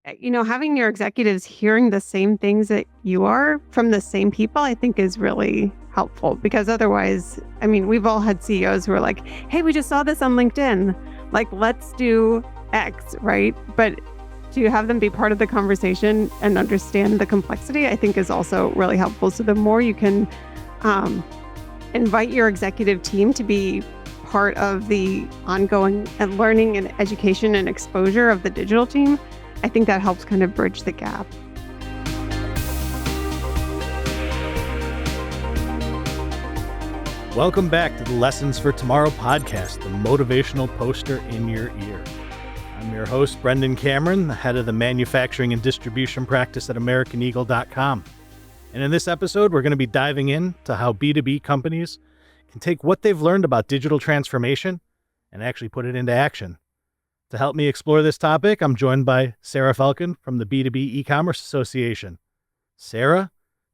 having your executives hearing the same things that you are from the same people, I think is really helpful, because otherwise, we've all had CEOs who are like, hey, we just saw this on LinkedIn. Like, let's do X, right? But to have them be part of the conversation and understand the complexity, I think is also really helpful. So the more you can invite your executive team to be part of the ongoing and learning and education and exposure of the digital team, I think that helps kind of bridge the gap. Welcome back to the Lessons for Tomorrow podcast, the motivational poster in your ear. I'm your host, Brendan Cameron, the head of the manufacturing and distribution practice at AmericanEagle.com. And in this episode, we're going to be diving into how B2B companies can take what they've learned about digital transformation and actually put it into action. To help me explore this topic, I'm joined by Sarah Falcon from the B2B eCommerce Association. Sarah,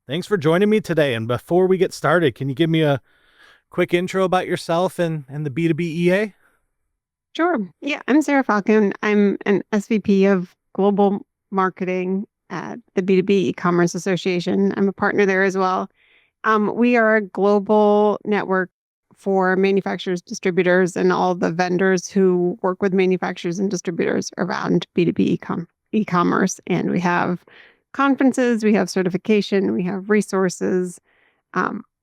thanks for joining me today. And before we get started, can you give me a quick intro about yourself and the B2B EA? Sure. Yeah, I'm Sarah Falcon. I'm an SVP of Global Marketing at the B2B e-commerce Association. I'm a partner there as well. We are a global network for manufacturers, distributors, and all the vendors who work with manufacturers and distributors around B2B e-commerce. And we have conferences, we have certification, we have resources.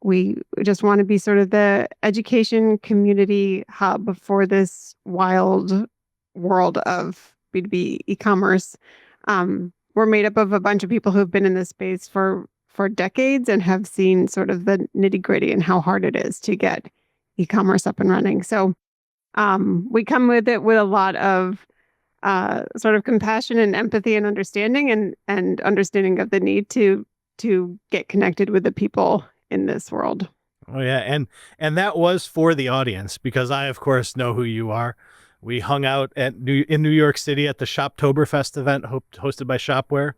We just want to be sort of the education community hub for this wild world of B2B e-commerce. We're made up of a bunch of people who've been in this space for decades and have seen sort of the nitty-gritty and how hard it is to get e-commerce up and running. So we come with it with a lot of sort of compassion and empathy and understanding and understanding of the need to get connected with the people in this world. Oh yeah, and that was for the audience, because I of course know who you are. We hung out in New York City at the Shoptoberfest event hosted by Shopware.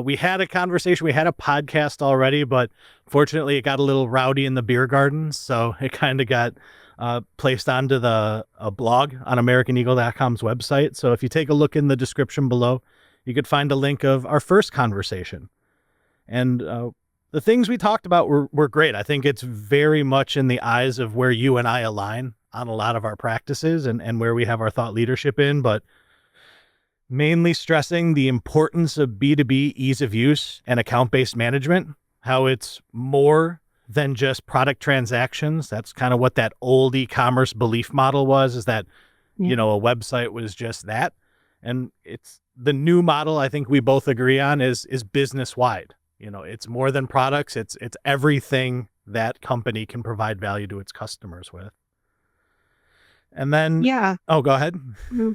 We had a conversation, we had a podcast already, but fortunately it got a little rowdy in the beer garden, so it kind of got placed onto a blog on AmericanEagle.com's website. So if you take a look in the description below, you could find a link of our first conversation. And the things we talked about were great. I think it's very much in the eyes of where you and I align on a lot of our practices and where we have our thought leadership in, but mainly stressing the importance of B2B ease of use and account-based management, how it's more than just product transactions. That's kind of what that old e-commerce belief model was, is that, a website was just that. And it's the new model, I think we both agree on, is business-wide. It's more than products. It's everything that company can provide value to its customers with. And then, oh, go ahead. Mm-hmm.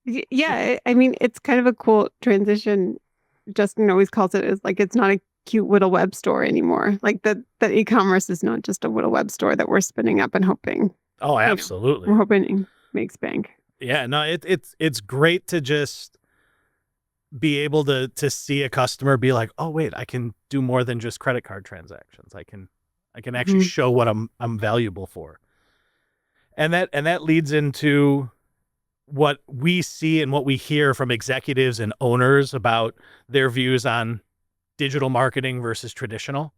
Yeah, it's kind of a cool transition. Justin always calls it as like, it's not a cute little web store anymore. Like the e-commerce is not just a little web store that we're spinning up and hoping. Oh, absolutely. We're hoping it makes bank. Yeah, no, it's great to just be able to see a customer be like, oh wait, I can do more than just credit card transactions. I can actually show what I'm valuable for. And that leads into what we see and what we hear from executives and owners about their views on digital marketing versus traditional,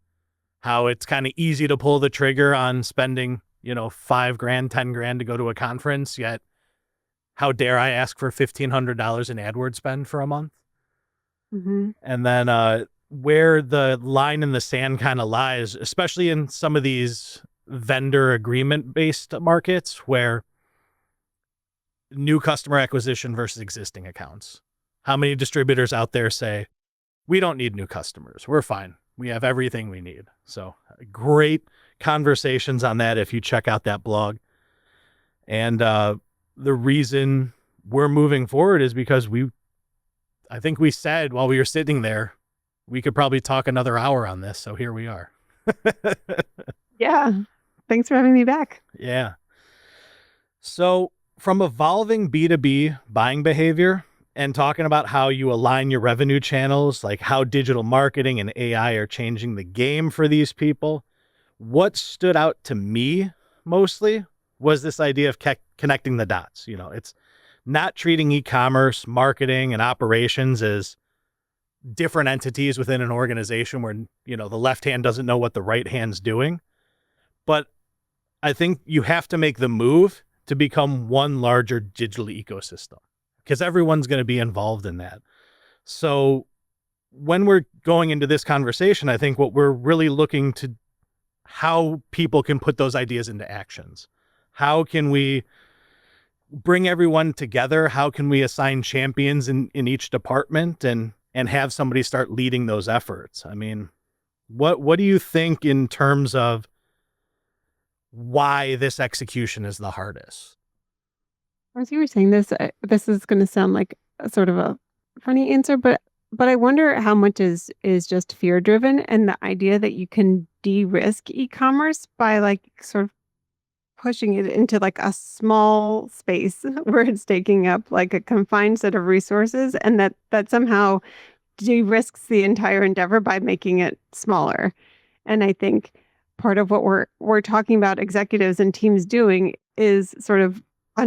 how it's kind of easy to pull the trigger on spending, $5,000, $10,000 to go to a conference, yet how dare I ask for $1,500 in AdWords spend for a month? Mm-hmm. And then where the line in the sand kind of lies, especially in some of these vendor agreement-based markets where new customer acquisition versus existing accounts. How many distributors out there say, we don't need new customers. We're fine. We have everything we need. So great conversations on that if you check out that blog. And the reason we're moving forward is because I think we said while we were sitting there, we could probably talk another hour on this. So here we are. Yeah. Thanks for having me back. Yeah. So from evolving B2B buying behavior and talking about how you align your revenue channels, like how digital marketing and AI are changing the game for these people, what stood out to me mostly was this idea of connecting the dots. It's not treating e-commerce, marketing, and operations as different entities within an organization where, the left hand doesn't know what the right hand's doing. But I think you have to make the move to become one larger digital ecosystem because everyone's going to be involved in that. So when we're going into this conversation, I think what we're really looking to how people can put those ideas into actions. How can we bring everyone together? How can we assign champions in each department and have somebody start leading those efforts? I mean, what do you think in terms of why this execution is the hardest? As you were saying this, this is going to sound like a sort of a funny answer, but I wonder how much is just fear driven, and the idea that you can de-risk e-commerce by like sort of pushing it into like a small space where it's taking up like a confined set of resources, and that somehow de-risks the entire endeavor by making it smaller. And I think part of what we're talking about executives and teams doing is sort of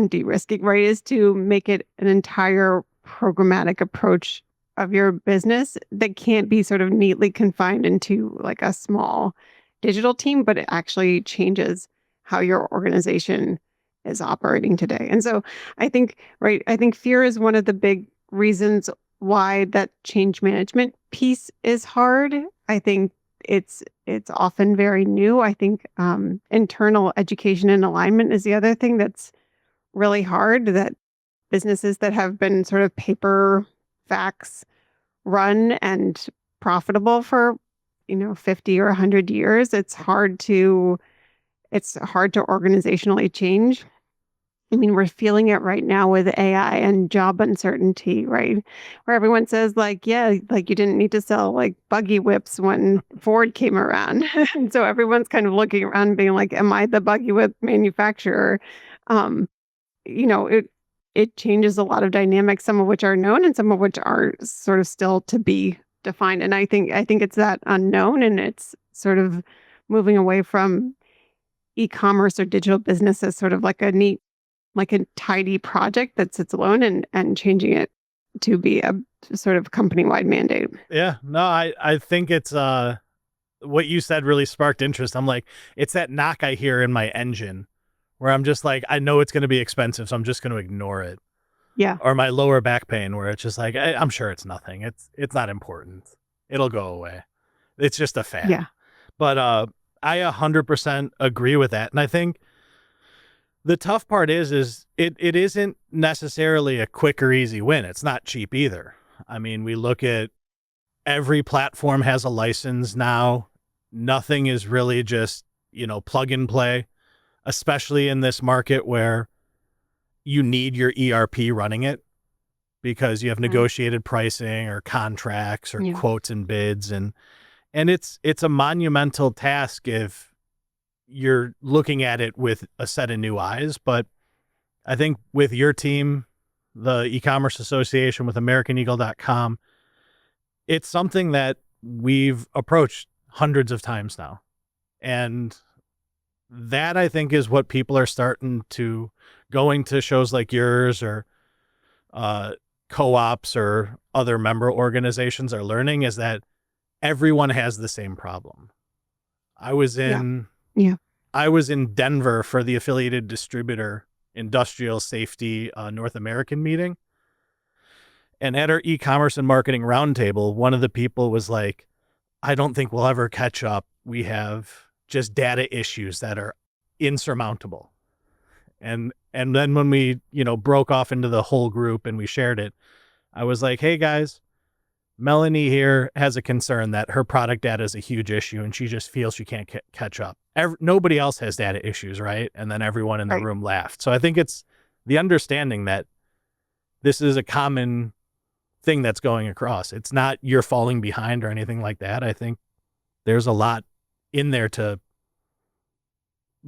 de-risking, right? Is to make it an entire programmatic approach of your business that can't be sort of neatly confined into like a small digital team, but it actually changes how your organization is operating today. And so I think, right, I think fear is one of the big reasons why that change management piece is hard. I think it's often very new. I think internal education and alignment is the other thing that's really hard, that businesses that have been sort of paper fax run and profitable for 50 or 100 years, it's hard to organizationally change. I mean, we're feeling it right now with AI and job uncertainty, right? Where everyone says like, yeah, like you didn't need to sell like buggy whips when Ford came around. And so everyone's kind of looking around and being like, am I the buggy whip manufacturer? Um, it changes a lot of dynamics, some of which are known and some of which are sort of still to be defined. And I think it's that unknown, and it's sort of moving away from e-commerce or digital business as sort of like a neat, like a tidy project that sits alone, and changing it to be a sort of company-wide mandate. Yeah, no, I think it's what you said really sparked interest. I'm like, it's that knock I hear in my engine where I'm just like, I know it's going to be expensive, so I'm just going to ignore it. Yeah. Or my lower back pain where it's just like, I'm sure it's nothing. It's not important. It'll go away. It's just a fad. Yeah. But I 100% agree with that. And I think the tough part is it isn't necessarily a quick or easy win. It's not cheap either. I mean, we look at every platform has a license now. Nothing is really just, plug and play, especially in this market where you need your ERP running it because you have negotiated pricing or contracts or quotes and bids. And it's a monumental task if you're looking at it with a set of new eyes. But I think with your team, the e-commerce association with AmericanEagle.com, it's something that we've approached hundreds of times now. And that, I think, is what people are starting to, going to shows like yours or co-ops or other member organizations are learning, is that everyone has the same problem. I was in Denver for the Affiliated Distributor Industrial Safety North American meeting. And at our e-commerce and marketing roundtable, one of the people was like, I don't think we'll ever catch up. We have just data issues that are insurmountable. And then when we, broke off into the whole group and we shared it, I was like, hey guys, Melanie here has a concern that her product data is a huge issue and she just feels she can't catch up. Nobody else has data issues, right? And then everyone in the room laughed. So I think it's the understanding that this is a common thing that's going across. It's not you're falling behind or anything like that. I think there's a lot in there to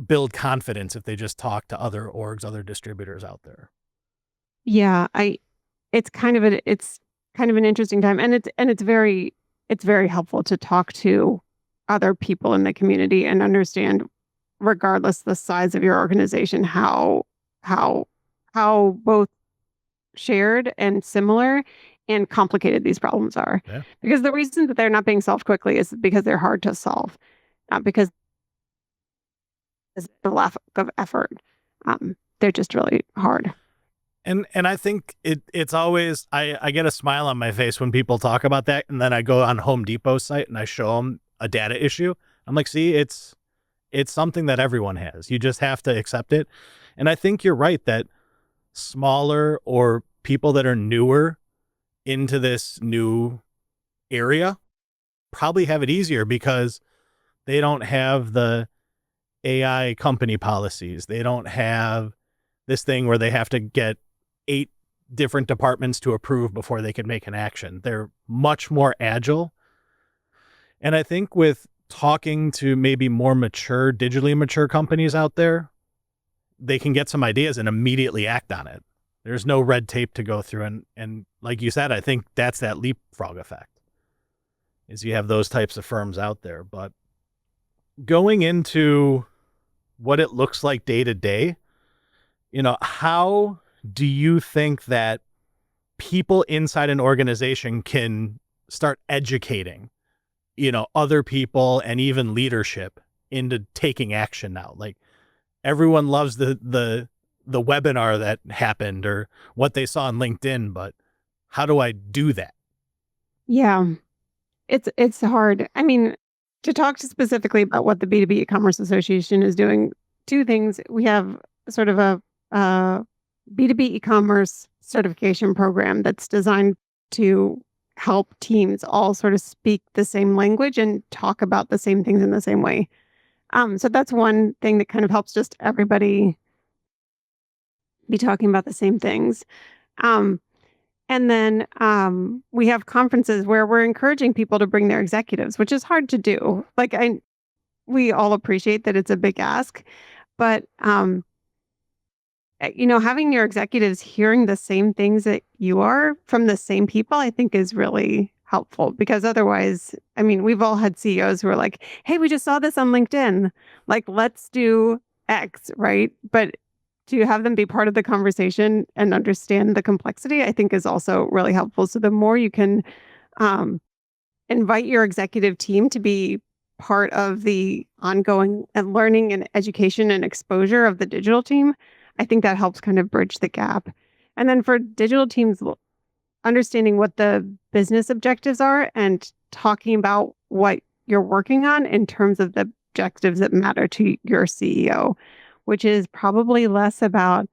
build confidence if they just talk to other orgs, other distributors out there. Yeah, it's kind of an interesting time, and it's very helpful to talk to other people in the community and understand, regardless the size of your organization, how both shared and similar and complicated these problems are. Yeah. Because the reason that they're not being solved quickly is because they're hard to solve, not because it's the lack of effort. They're just really hard. And I think it's always, I get a smile on my face when people talk about that, and then I go on Home Depot's site and I show them a data issue. I'm like, see, it's something that everyone has. You just have to accept it. And I think you're right that smaller or people that are newer into this new area probably have it easier because they don't have the AI company policies. They don't have this thing where they have to get 8 different departments to approve before they can make an action. They're much more agile. And I think with talking to maybe more mature, digitally mature companies out there, they can get some ideas and immediately act on it. There's no red tape to go through. And like you said, I think that's that leapfrog effect, is you have those types of firms out there. But going into what it looks like day to day, how do you think that people inside an organization can start educating, other people and even leadership into taking action now? Like, everyone loves the webinar that happened or what they saw on LinkedIn, but how do I do that? Yeah, it's hard. I mean, to talk specifically about what the B2B e-commerce association is doing, 2 things. We have sort of a B2B e-commerce certification program that's designed to help teams all sort of speak the same language and talk about the same things in the same way. So that's one thing that kind of helps just everybody be talking about the same things. And then we have conferences where we're encouraging people to bring their executives, which is hard to do. Like, we all appreciate that it's a big ask, but having your executives hearing the same things that you are from the same people, I think is really helpful, because otherwise, I mean, we've all had CEOs who are like, hey, we just saw this on LinkedIn. Like, let's do X, right? But to have them be part of the conversation and understand the complexity, I think is also really helpful. So the more you can invite your executive team to be part of the ongoing and learning and education and exposure of the digital team, I think that helps kind of bridge the gap. And then for digital teams, understanding what the business objectives are and talking about what you're working on in terms of the objectives that matter to your CEO, which is probably less about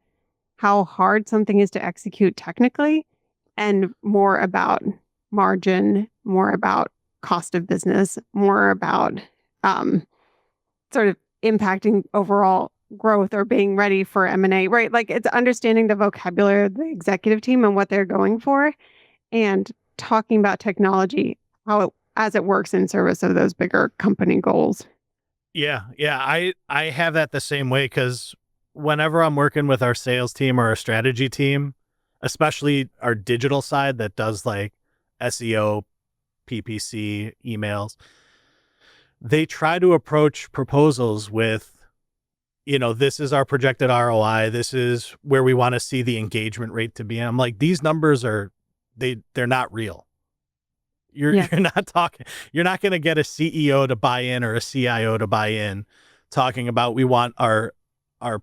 how hard something is to execute technically and more about margin, more about cost of business, more about sort of impacting overall growth or being ready for M&A, right? Like, it's understanding the vocabulary of the executive team and what they're going for and talking about technology, as it works in service of those bigger company goals. Yeah. I have that the same way, because whenever I'm working with our sales team or our strategy team, especially our digital side that does like SEO, PPC, emails, they try to approach proposals with, this is our projected ROI. This is where we want to see the engagement rate to be. And I'm like, these numbers they're not real. You're not talking, you're not going to get a CEO to buy in or a CIO to buy in talking about, we want our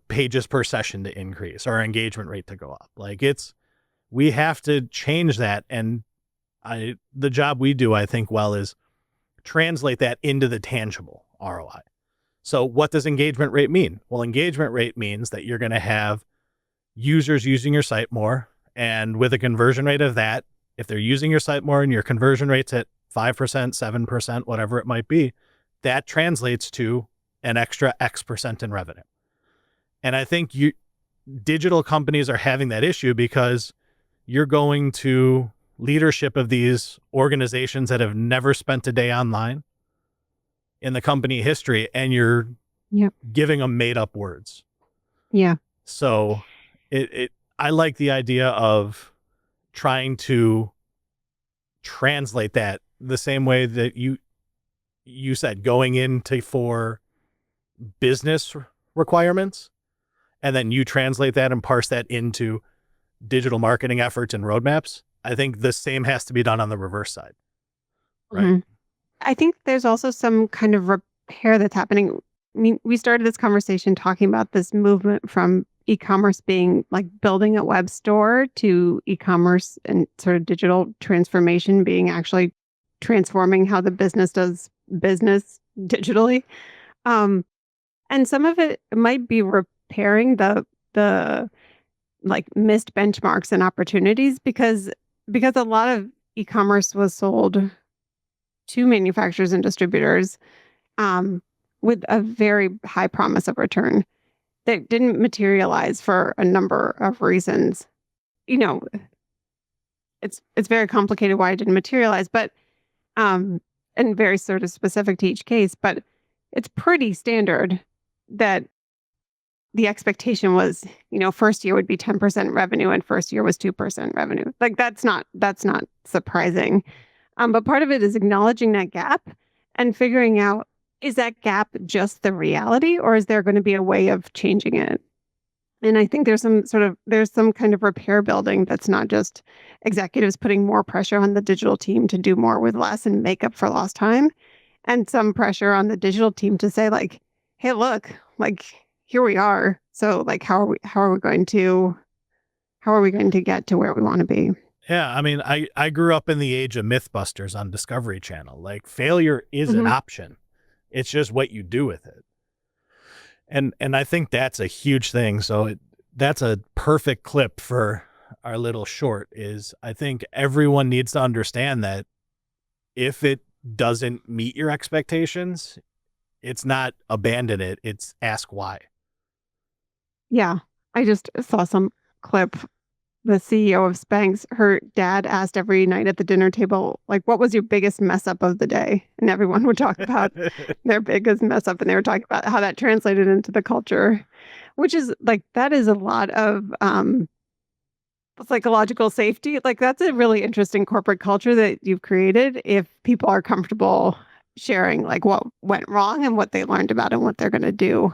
pages per session to increase, our engagement rate to go up. Like, we have to change that. And the job we do, I think, well, is translate that into the tangible ROI. So what does engagement rate mean? Well, engagement rate means that you're going to have users using your site more. And with a conversion rate of that, if they're using your site more and your conversion rate's at 5%, 7%, whatever it might be, that translates to an extra X percent in revenue. And I think digital companies are having that issue because you're going to leadership of these organizations that have never spent a day online in the company history, and you're giving them made up words. Yeah. So I like the idea of trying to translate that the same way that you said, going into for business requirements, and then you translate that and parse that into digital marketing efforts and roadmaps, I think the same has to be done on the reverse side. Right. Mhm. I think there's also some kind of repair that's happening. I mean, we started this conversation talking about this movement from e-commerce being like building a web store to e-commerce and sort of digital transformation being actually transforming how the business does business digitally. Um, and some of it might be repairing the like missed benchmarks and opportunities because a lot of e-commerce was sold to manufacturers and distributors um, with a very high promise of return that didn't materialize for a number of reasons. You know, it's very complicated why it didn't materialize, but um, and very sort of specific to each case. But it's pretty standard that the expectation was, first year would be 10% revenue and first year was 2% revenue. Like that's not surprising. But part of it is acknowledging that gap and figuring out, is that gap just the reality or is there going to be a way of changing it? And I think there's some kind of repair building that's not just executives putting more pressure on the digital team to do more with less and make up for lost time, and some pressure on the digital team to say like, hey, look, like here we are. So like how are we going to get to where we want to be? Yeah, I mean, I grew up in the age of Mythbusters on Discovery Channel. Like failure is an Mhm. option. It's just what you do with it. And I think that's a huge thing. So that's a perfect clip for our little short is I think everyone needs to understand that if it doesn't meet your expectations, it's not abandon it, it's ask why. Yeah. I just saw some clip. The CEO of Spanx, her dad asked every night at the dinner table, like, what was your biggest mess up of the day? And everyone would talk about their biggest mess up. And they were talking about how that translated into the culture, which is like, that is a lot of psychological safety. Like, that's a really interesting corporate culture that you've created if people are comfortable sharing like what went wrong and what they learned about and what they're going to do,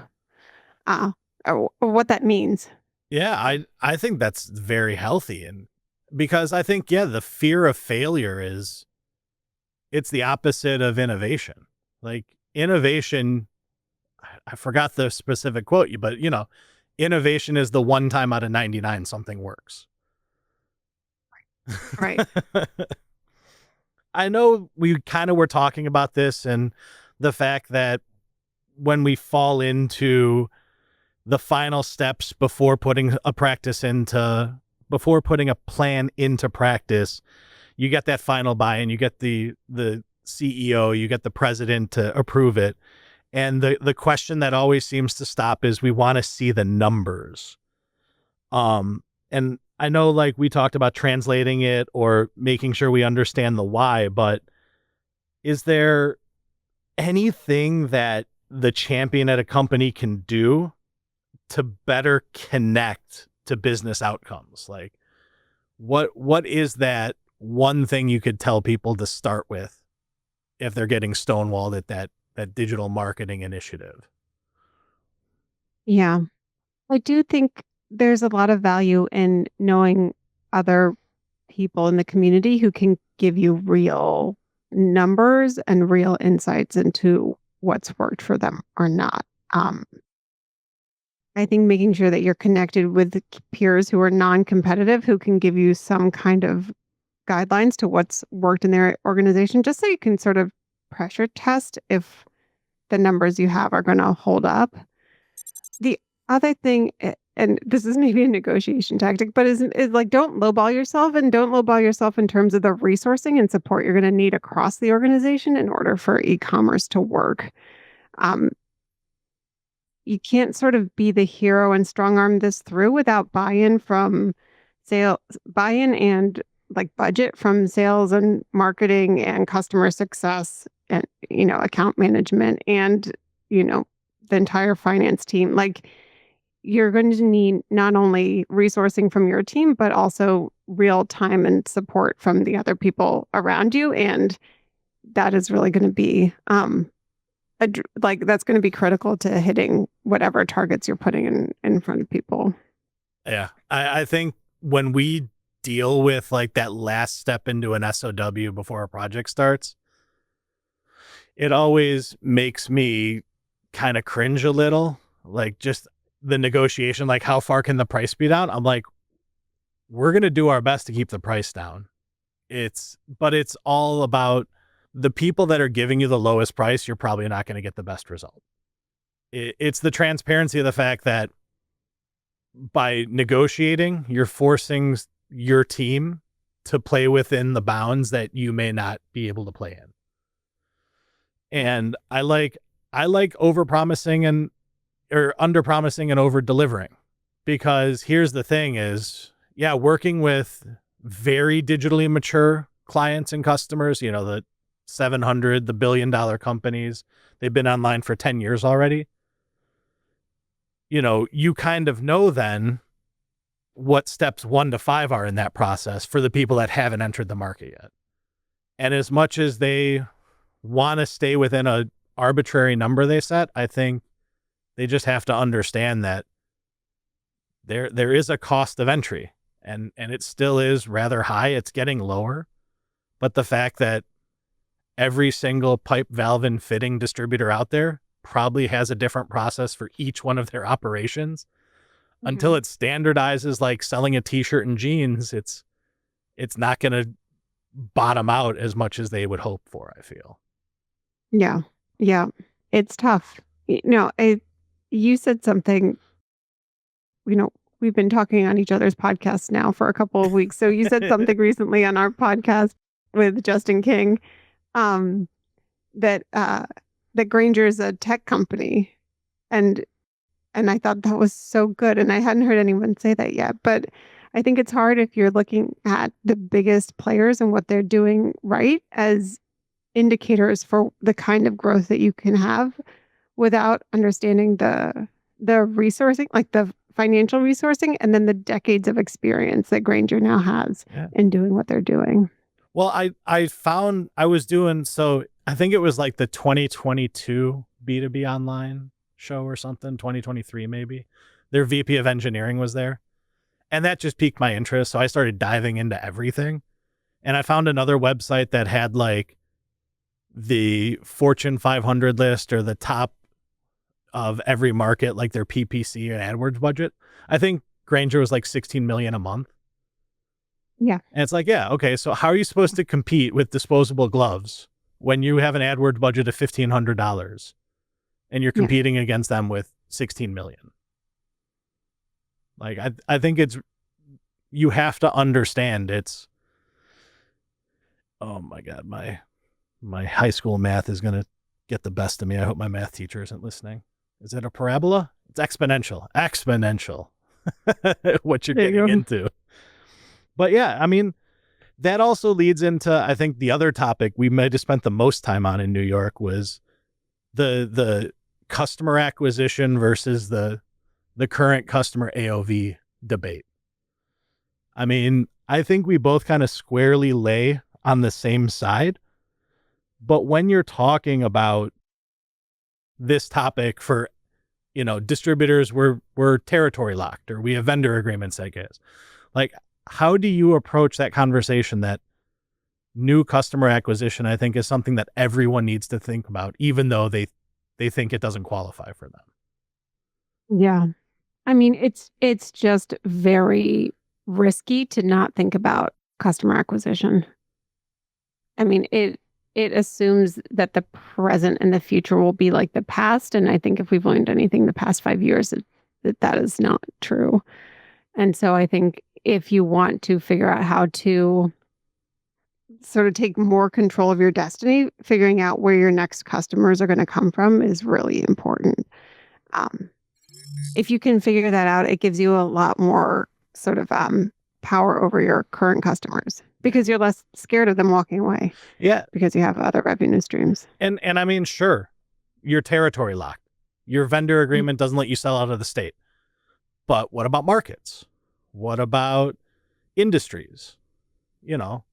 uh, or what that means. Yeah, I think that's very healthy. And because I think, yeah, the fear of failure it's the opposite of innovation. Like innovation, I forgot the specific quote, but innovation is the one time out of 99 something works. Right. I know we kind of were talking about this and the fact that when we fall into the final steps before putting a plan into practice, you get that final buy-in, you get the CEO, you get the president to approve it. And the question that always seems to stop is we want to see the numbers. And I know like we talked about translating it or making sure we understand the why, but is there anything that the champion at a company can do to better connect to business outcomes? Like what is that one thing you could tell people to start with if they're getting stonewalled at that digital marketing initiative? Yeah. I do think there's a lot of value in knowing other people in the community who can give you real numbers and real insights into what's worked for them or not. Um, I think making sure that you're connected with peers who are non-competitive, who can give you some kind of guidelines to what's worked in their organization, just so you can sort of pressure test if the numbers you have are going to hold up. The other thing, and this is maybe a negotiation tactic, but is like don't lowball yourself and don't lowball yourself in terms of the resourcing and support you're going to need across the organization in order for e-commerce to work. Um, you can't sort of be the hero and strong arm this through without buy-in and like budget from sales and marketing and customer success and account management and you know the entire finance team. Like you're going to need not only resourcing from your team, but also real time and support from the other people around you. And that is really going to be that's going to be critical to hitting whatever targets you're putting in front of people. Yeah, I think when we deal with like that last step into an SOW before a project starts, it always makes me kind of cringe a little, like just the negotiation, like how far can the price be down? I'm like, we're going to do our best to keep the price down. But it's all about the people that are giving you the lowest price. You're probably not going to get the best result. It's the transparency of the fact that by negotiating, you're forcing your team to play within the bounds that you may not be able to play in. And I like over-promising or under-promising and over-delivering, because here's the thing is, yeah, working with very digitally mature clients and customers, you know, the 700, the $1 billion companies, they've been online for 10 years already. You know, you kind of know then what steps 1 to 5 are in that process for the people that haven't entered the market yet. And as much as they want to stay within a arbitrary number they set, I think they just have to understand that there is a cost of entry, and it still is rather high. It's getting lower, but the fact that every single pipe, valve, and fitting distributor out there probably has a different process for each one of their operations. Mm-hmm. Until it standardizes like selling a t-shirt and jeans, it's not going to bottom out as much as they would hope for, I feel. Yeah. It's tough. You know, you said something, you know, we've been talking on each other's podcasts now for a couple of weeks. So you said something recently on our podcast with Justin King, that Grainger is a tech company. And I thought that was so good. And I hadn't heard anyone say that yet. But I think it's hard if you're looking at the biggest players and what they're doing right as indicators for the kind of growth that you can have without understanding the resourcing, like the financial resourcing, and then the decades of experience that Grainger now has in doing what they're doing. Well, I found I was doing, so I think it was like the 2022 B2B online show or something, 2023 maybe. Their VP of engineering was there. And that just piqued my interest. So I started diving into everything. And I found another website that had like the Fortune 500 list or the top of every market, like their PPC and AdWords budget. I think Grainger was like 16 million a month. Yeah. And it's like, yeah, okay, so how are you supposed to compete with disposable gloves when you have an AdWords budget of $1,500 and you're competing against them with 16 million? Like, I think you have to understand oh my God, my high school math is going to get the best of me. I hope my math teacher isn't listening. Is it a parabola? It's exponential. What you're getting into. But yeah, I mean, that also leads into, I think, the other topic we might have spent the most time on in New York was the customer acquisition versus the current customer AOV debate. I mean, I think we both kind of squarely lay on the same side. But when you're talking about this topic for, you know, distributors, we're territory locked, or we have vendor agreements, I guess. Like, how do you approach that conversation that new customer acquisition, I think, is something that everyone needs to think about, even though they think it doesn't qualify for them? Yeah. I mean, it's just very risky to not think about customer acquisition. I mean, it assumes that the present and the future will be like the past. And I think if we've learned anything the past 5 years, that is not true. And so I think if you want to figure out how to sort of take more control of your destiny, figuring out where your next customers are going to come from is really important. If you can figure that out, it gives you a lot more sort of power over your current customers, because you're less scared of them walking away. Yeah. Because you have other revenue streams. And I mean, sure, you're territory locked. Your vendor agreement doesn't let you sell out of the state. But what about markets? What about industries? You know,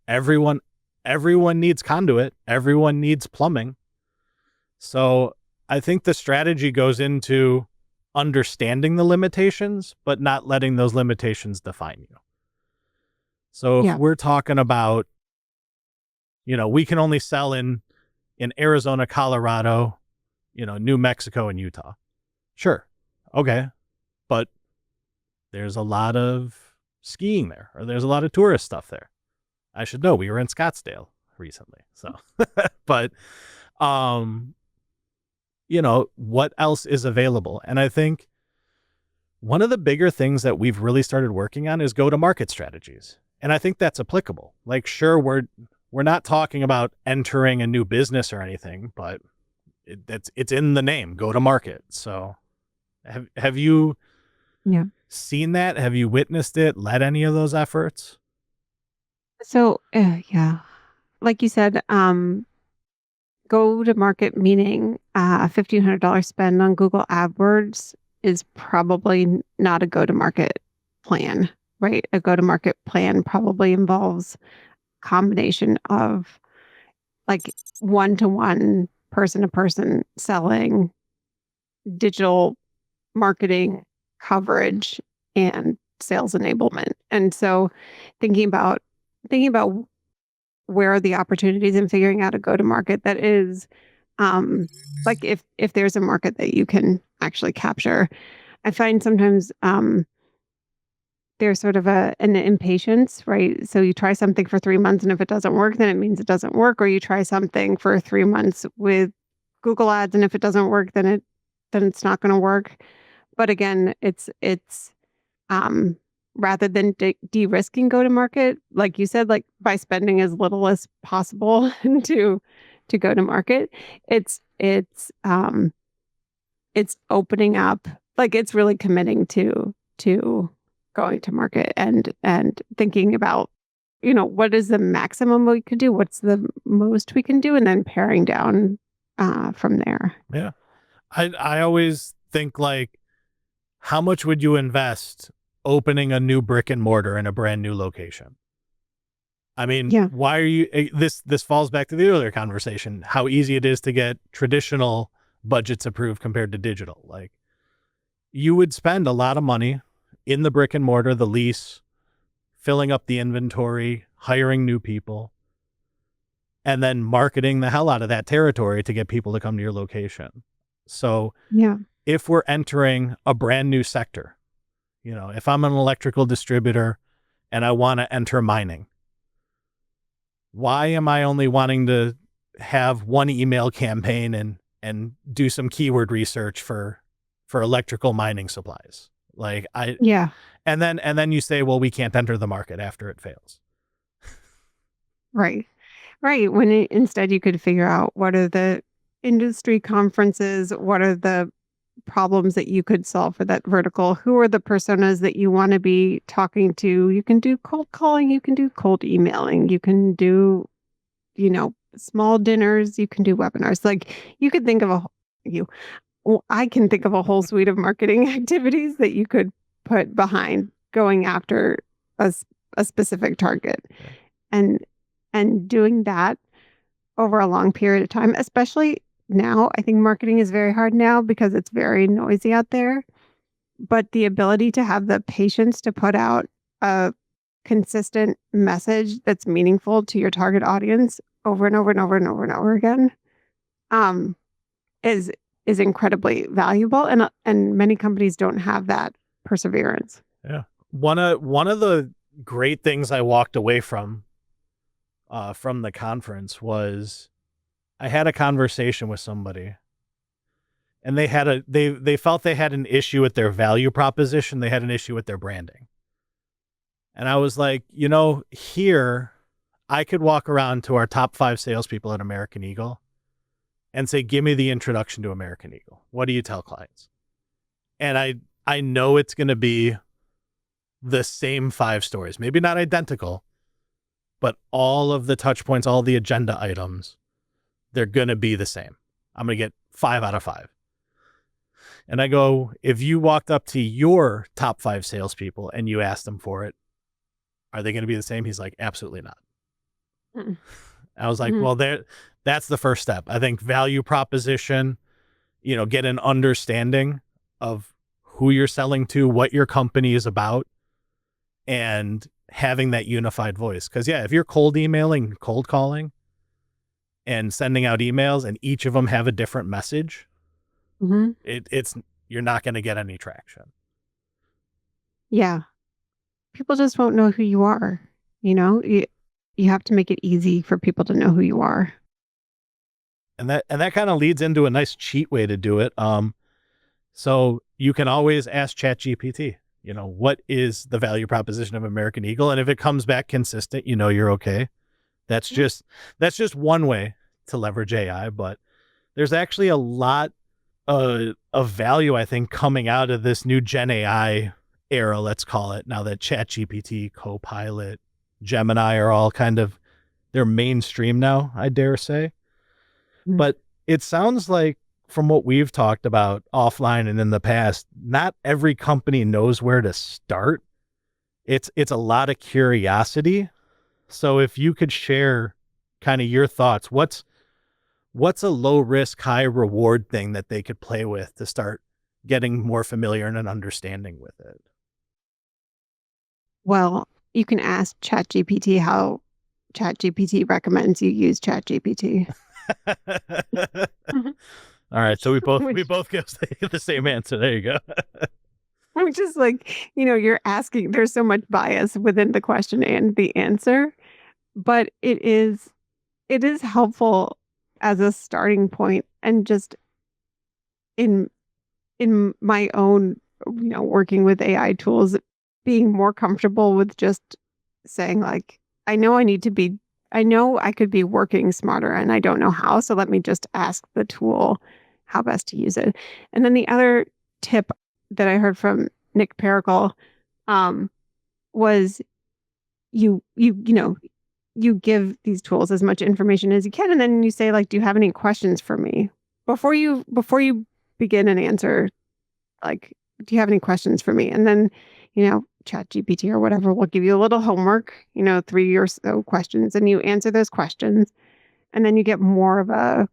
everyone needs conduit. Everyone needs plumbing. So I think the strategy goes into understanding the limitations, but not letting those limitations define you. So if we're talking about, we can only sell in Arizona, Colorado, New Mexico and Utah. Sure. Okay. But there's a lot of skiing there, or there's a lot of tourist stuff there. I should know. We were in Scottsdale recently. So, but, what else is available? And I think one of the bigger things that we've really started working on is go-to-market strategies. And I think that's applicable. Like, sure, we're not talking about entering a new business or anything, but it's in the name, go-to-market. So have you seen that? Have you witnessed it? Led any of those efforts? So, like you said, go to market, meaning a $1,500 spend on Google AdWords is probably not a go to market plan, right? A go to market plan probably involves a combination of like one-to-one, person-to-person selling, digital marketing coverage, and sales enablement. And so thinking about where are the opportunities and figuring out a go-to-market that is like if there's a market that you can actually capture. I find sometimes there's sort of an impatience, right? So you try something for 3 months, and if it doesn't work, then it means it doesn't work. Or you try something for 3 months with Google Ads, and if it doesn't work, then it's not going to work. But again, it's rather than de-risking go-to-market, like you said, like by spending as little as possible to go to market, it's opening up, like it's really committing to going to market and thinking about, what is the maximum we could do, what's the most we can do, and then paring down from there. Yeah, I always think, like, how much would you invest opening a new brick and mortar in a brand new location? I mean, why are you, this falls back to the earlier conversation, how easy it is to get traditional budgets approved compared to digital. Like, you would spend a lot of money in the brick and mortar, the lease, filling up the inventory, hiring new people, and then marketing the hell out of that territory to get people to come to your location. So if we're entering a brand new sector, if I'm an electrical distributor and I want to enter mining, why am I only wanting to have one email campaign and do some keyword research for electrical mining supplies? Like, and then you say, well, we can't enter the market after it fails. Right. When instead you could figure out what are the industry conferences, what are the problems that you could solve for that vertical, who are the personas that you want to be talking to. You can do cold calling, you can do cold emailing, you can do, small dinners, you can do webinars. Like, you could think of I can think of a whole suite of marketing activities that you could put behind going after a specific target. And doing that over a long period of time, especially now. I think marketing is very hard now because it's very noisy out there. But the ability to have the patience to put out a consistent message that's meaningful to your target audience over and over and over and over and over again is incredibly valuable. And many companies don't have that perseverance. Yeah. One of the great things I walked away from the conference was I had a conversation with somebody, and they felt they had an issue with their value proposition. They had an issue with their branding. And I was like, here I could walk around to our top 5 salespeople at American Eagle and say, give me the introduction to American Eagle. What do you tell clients? And I know it's going to be the same 5 stories, maybe not identical, but all of the touch points, all the agenda items, they're going to be the same. I'm going to get 5 out of 5. And I go, if you walked up to your top 5 salespeople and you asked them for it, are they going to be the same? He's like, absolutely not. Mm-mm. I was like, well, that's the first step. I think value proposition, get an understanding of who you're selling to, what your company is about, and having that unified voice. Because if you're cold emailing, cold calling, and sending out emails, and each of them have a different message, you're not going to get any traction. Yeah. People just won't know who you are. You have to make it easy for people to know who you are. And that kind of leads into a nice cheat way to do it. So you can always ask ChatGPT, what is the value proposition of American Eagle? And if it comes back consistent, you're okay. That's just one way to leverage AI, but there's actually a lot of value, I think, coming out of this new Gen AI era, let's call it, now that ChatGPT, Copilot, Gemini are all they're mainstream now, I dare say. But it sounds like, from what we've talked about offline and in the past, not every company knows where to start. It's a lot of curiosity. So if you could share kind of your thoughts, what's a low risk, high reward thing that they could play with to start getting more familiar and an understanding with it? Well, you can ask ChatGPT how ChatGPT recommends you use ChatGPT. All right, so we both give the same answer. There you go. Which is like, you're asking, there's so much bias within the question and the answer, but it is helpful as a starting point. And just in my own, working with AI tools, being more comfortable with just saying, like, I know I could be working smarter and I don't know how. So let me just ask the tool how best to use it. And then the other tip that I heard from Nick Pericle was you give these tools as much information as you can. And then you say, like, do you have any questions for me? Before you begin an answer, like, do you have any questions for me? And then, ChatGPT or whatever will give you a little homework, 3 or so questions, and you answer those questions, and then you get more of a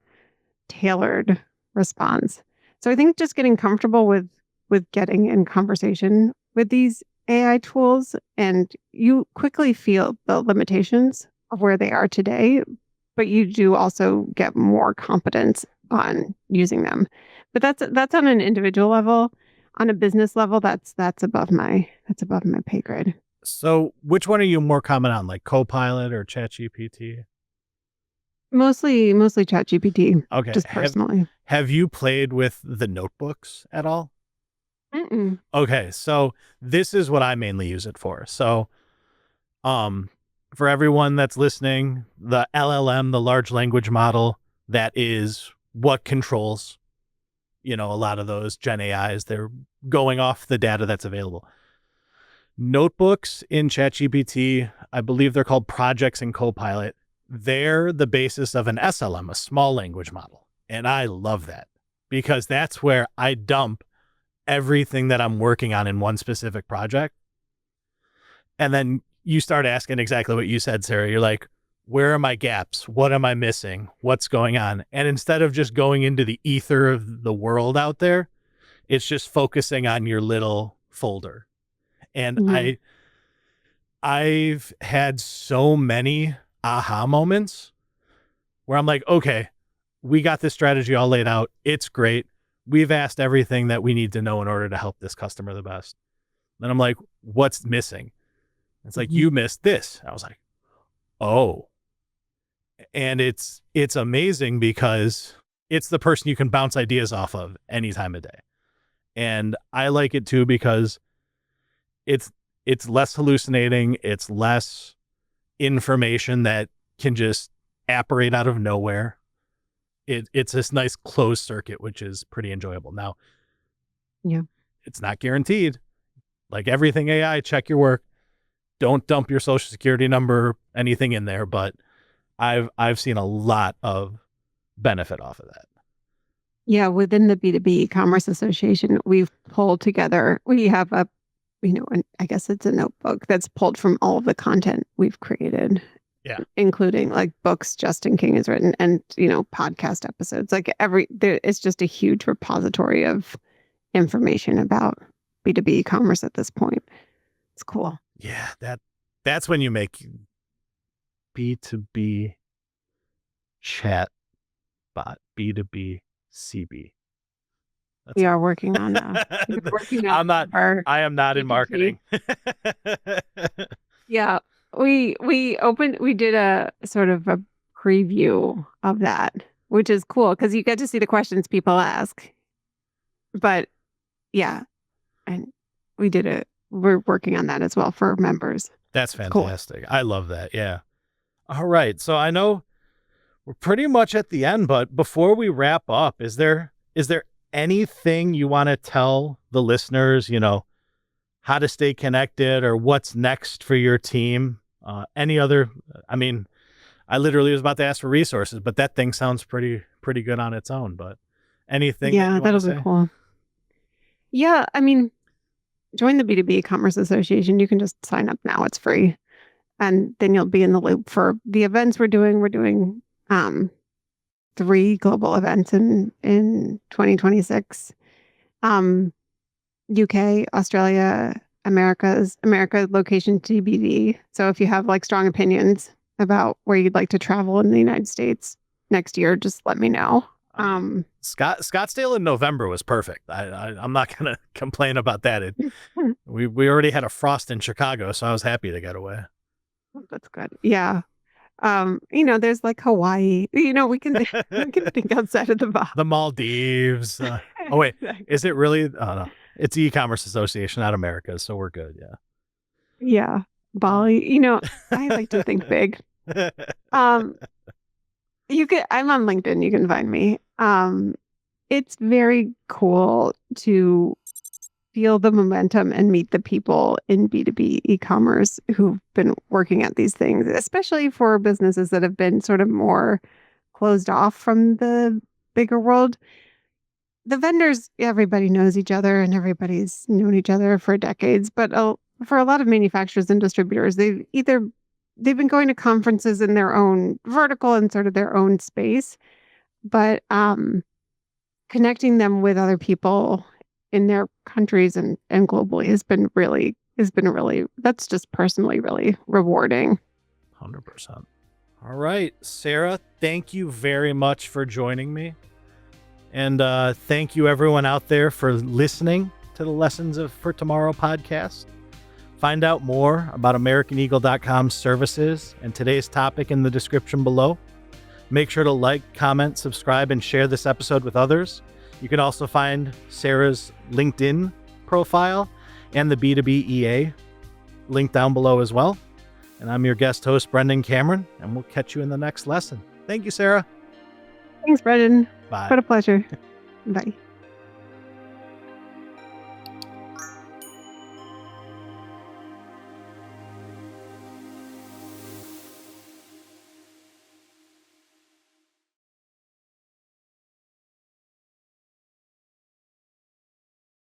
tailored response. So I think just getting comfortable with getting in conversation with these AI tools, and you quickly feel the limitations of where they are today, but you do also get more competence on using them. But that's on an individual level. On a business level, that's above my pay grade. So which one are you more common on, like Copilot or ChatGPT? Mostly ChatGPT. Okay. Just personally. Have you played with the notebooks at all? Mm-mm. Okay, so this is what I mainly use it for. So, for everyone that's listening, the LLM, the large language model, that is what controls, a lot of those Gen AIs. They're going off the data that's available. Notebooks in ChatGPT, I believe they're called projects in Copilot. They're the basis of an SLM, a small language model. And I love that because that's where I dump everything that I'm working on in one specific project. And then you start asking exactly what you said, Sarah. You're like, where are my gaps? What am I missing? What's going on? And instead of just going into the ether of the world out there, it's just focusing on your little folder. And I've had so many aha moments where I'm like, okay, we got this strategy all laid out. It's great. We've asked everything that we need to know in order to help this customer the best. Then I'm like, what's missing? It's like, you missed this. I was like, oh. And it's amazing because it's the person you can bounce ideas off of any time of day. And I like it too because it's less hallucinating. It's less information that can just apparate out of nowhere. It's this nice closed circuit, which is pretty enjoyable. Now, it's not guaranteed. Like everything AI, check your work. Don't dump your social security number, anything in there. But I've seen a lot of benefit off of that. Yeah, within the B2B e-commerce association, we've pulled together. We have I guess it's a notebook that's pulled from all of the content we've created. Yeah. Including like books Justin King has written and, podcast episodes. Like it's just a huge repository of information about B2B e-commerce at this point. It's cool. Yeah, that's when you make B2B chat bot, B2B CB. We are working on I am not in marketing. Yeah. We did a sort of a preview of that, which is cool because you get to see the questions people ask. But yeah, and we're working on that as well for members. That's fantastic. Cool. I love that. Yeah. All right. So I know we're pretty much at the end, but before we wrap up, is there anything you want to tell the listeners, how to stay connected or what's next for your team? Any other, I literally was about to ask for resources, but that thing sounds pretty good on its own, but anything? Yeah, that'll be cool. Yeah. Join the B2B e-commerce association. You can just sign up now. It's free. And then you'll be in the loop for the events we're doing. We're doing 3 global events in 2026. UK, Australia, America location TBD. So if you have strong opinions about where you'd like to travel in the United States next year, just let me know. Scottsdale in November was perfect. I'm not going to complain about that. We already had a frost in Chicago, so I was happy to get away. That's good. Yeah. There's Hawaii. We can think outside of the box. The Maldives. Oh wait, is it really? Oh no, it's the e-commerce association, not America, so we're good. Yeah. Yeah, Bali. I like to think big. I'm on LinkedIn. You can find me. It's very cool to feel the momentum and meet the people in B2B e-commerce who've been working at these things, especially for businesses that have been sort of more closed off from the bigger world. The vendors, everybody knows each other and everybody's known each other for decades. But for a lot of manufacturers and distributors, they've been going to conferences in their own vertical and sort of their own space. But connecting them with other people in their countries and globally has been really, that's just personally really rewarding. 100%. All right, Sarah, thank you very much for joining me. And thank you everyone out there for listening to the Lessons for Tomorrow podcast. Find out more about AmericanEagle.com's services and today's topic in the description below. Make sure to like, comment, subscribe, and share this episode with others. You can also find Sarah's LinkedIn profile and the B2B EA link down below as well. And I'm your guest host, Brendan Cameron, and we'll catch you in the next lesson. Thank you, Sarah. Thanks, Brendan. Bye. What a pleasure. Bye.